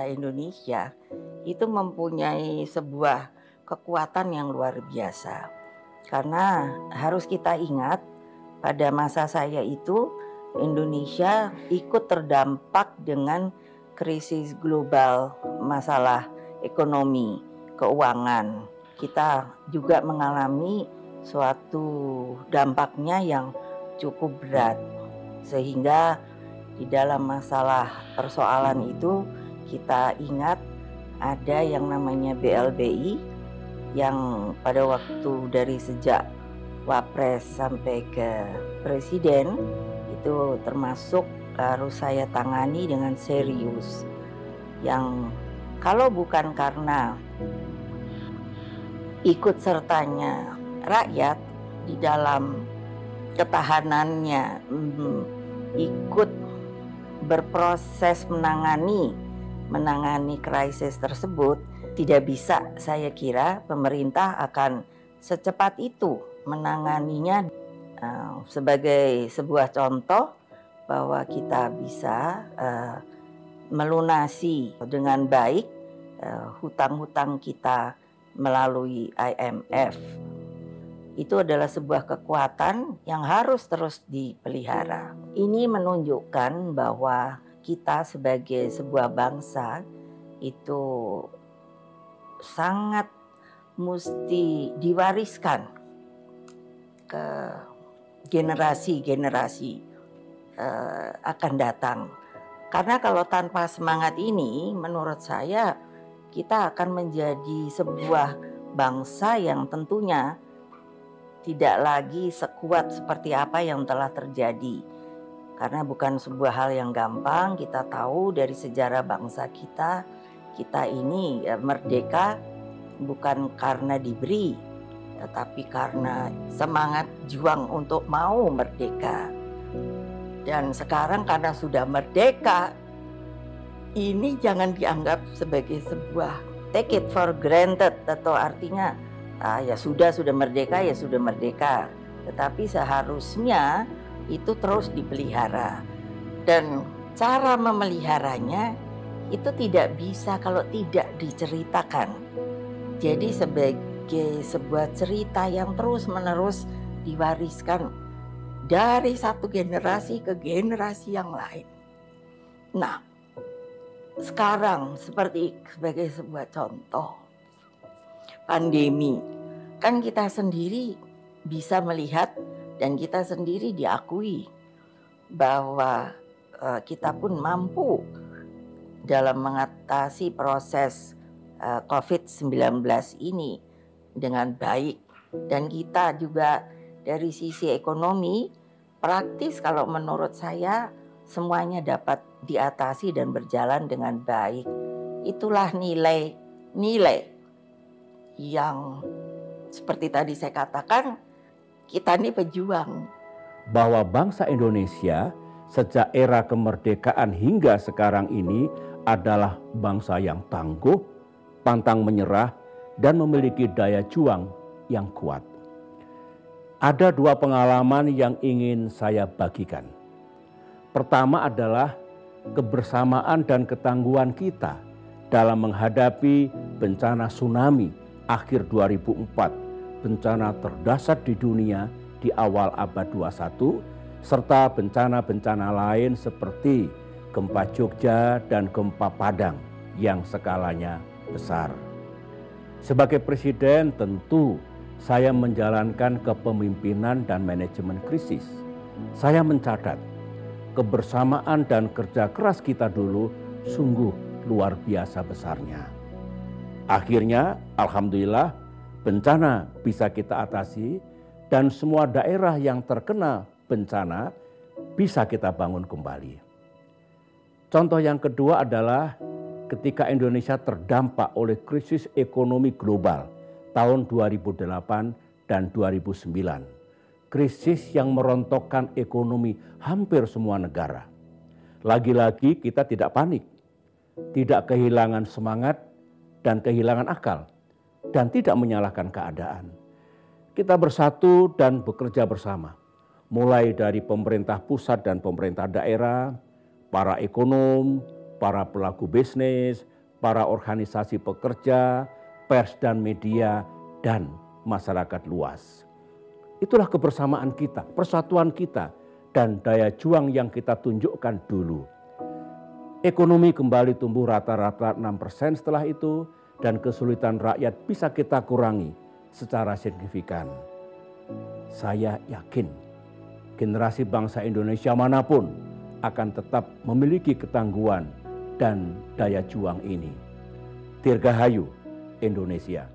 bangsa Indonesia itu mempunyai sebuah kekuatan yang luar biasa. Karena harus kita ingat pada masa saya itu Indonesia ikut terdampak dengan krisis global, masalah ekonomi, keuangan. Kita juga mengalami suatu dampaknya yang cukup berat. Sehingga di dalam masalah persoalan itu kita ingat ada yang namanya BLBI yang pada waktu dari sejak Wapres sampai ke Presiden itu termasuk harus saya tangani dengan serius. Yang kalau bukan karena ikut sertanya rakyat di dalam ketahanannya, ikut berproses menangani krisis tersebut, tidak bisa saya kira pemerintah akan secepat itu menanganinya. Sebagai sebuah contoh bahwa kita bisa melunasi dengan baik hutang-hutang kita melalui IMF. Itu adalah sebuah kekuatan yang harus terus dipelihara. Ini menunjukkan bahwa kita sebagai sebuah bangsa itu sangat mesti diwariskan ke generasi-generasi akan datang. Karena kalau tanpa semangat ini, menurut saya kita akan menjadi sebuah bangsa yang tentunya tidak lagi sekuat seperti apa yang telah terjadi. Karena bukan sebuah hal yang gampang. Kita tahu dari sejarah bangsa kita ini merdeka bukan karena diberi, tetapi karena semangat juang untuk mau merdeka. Dan sekarang karena sudah merdeka, ini jangan dianggap sebagai sebuah take it for granted, atau artinya ya sudah merdeka, ya sudah merdeka. Tetapi seharusnya itu terus dipelihara. Dan cara memeliharanya itu tidak bisa kalau tidak diceritakan. Jadi sebagai sebuah cerita yang terus-menerus diwariskan dari satu generasi ke generasi yang lain. Nah, sekarang sebagai sebuah contoh pandemi, kan kita sendiri bisa melihat dan kita sendiri diakui bahwa kita pun mampu dalam mengatasi proses COVID-19 ini dengan baik. Dan kita juga dari sisi ekonomi praktis kalau menurut saya semuanya dapat diatasi dan berjalan dengan baik. Itulah nilai yang seperti tadi saya katakan, kita ini pejuang. Bahwa bangsa Indonesia sejak era kemerdekaan hingga sekarang ini adalah bangsa yang tangguh, pantang menyerah, dan memiliki daya juang yang kuat. Ada dua pengalaman yang ingin saya bagikan. Pertama adalah kebersamaan dan ketangguhan kita dalam menghadapi bencana tsunami akhir 2004, bencana terdahsyat di dunia di awal abad 21, serta bencana-bencana lain seperti gempa Jogja dan gempa Padang yang skalanya besar. Sebagai presiden tentu saya menjalankan kepemimpinan dan manajemen krisis. Saya mencatat kebersamaan dan kerja keras kita dulu sungguh luar biasa besarnya. Akhirnya alhamdulillah bencana bisa kita atasi dan semua daerah yang terkena bencana bisa kita bangun kembali. Contoh yang kedua adalah ketika Indonesia terdampak oleh krisis ekonomi global tahun 2008 dan 2009. Krisis yang merontokkan ekonomi hampir semua negara. Lagi-lagi kita tidak panik, tidak kehilangan semangat dan kehilangan akal, dan tidak menyalahkan keadaan. Kita bersatu dan bekerja bersama, mulai dari pemerintah pusat dan pemerintah daerah, para ekonom, para pelaku bisnis, para organisasi pekerja, pers dan media, dan masyarakat luas. Itulah kebersamaan kita, persatuan kita, dan daya juang yang kita tunjukkan dulu. Ekonomi kembali tumbuh rata-rata 6% setelah itu, dan kesulitan rakyat bisa kita kurangi secara signifikan. Saya yakin generasi bangsa Indonesia manapun akan tetap memiliki ketangguhan dan daya juang ini. Dirgahayu Indonesia.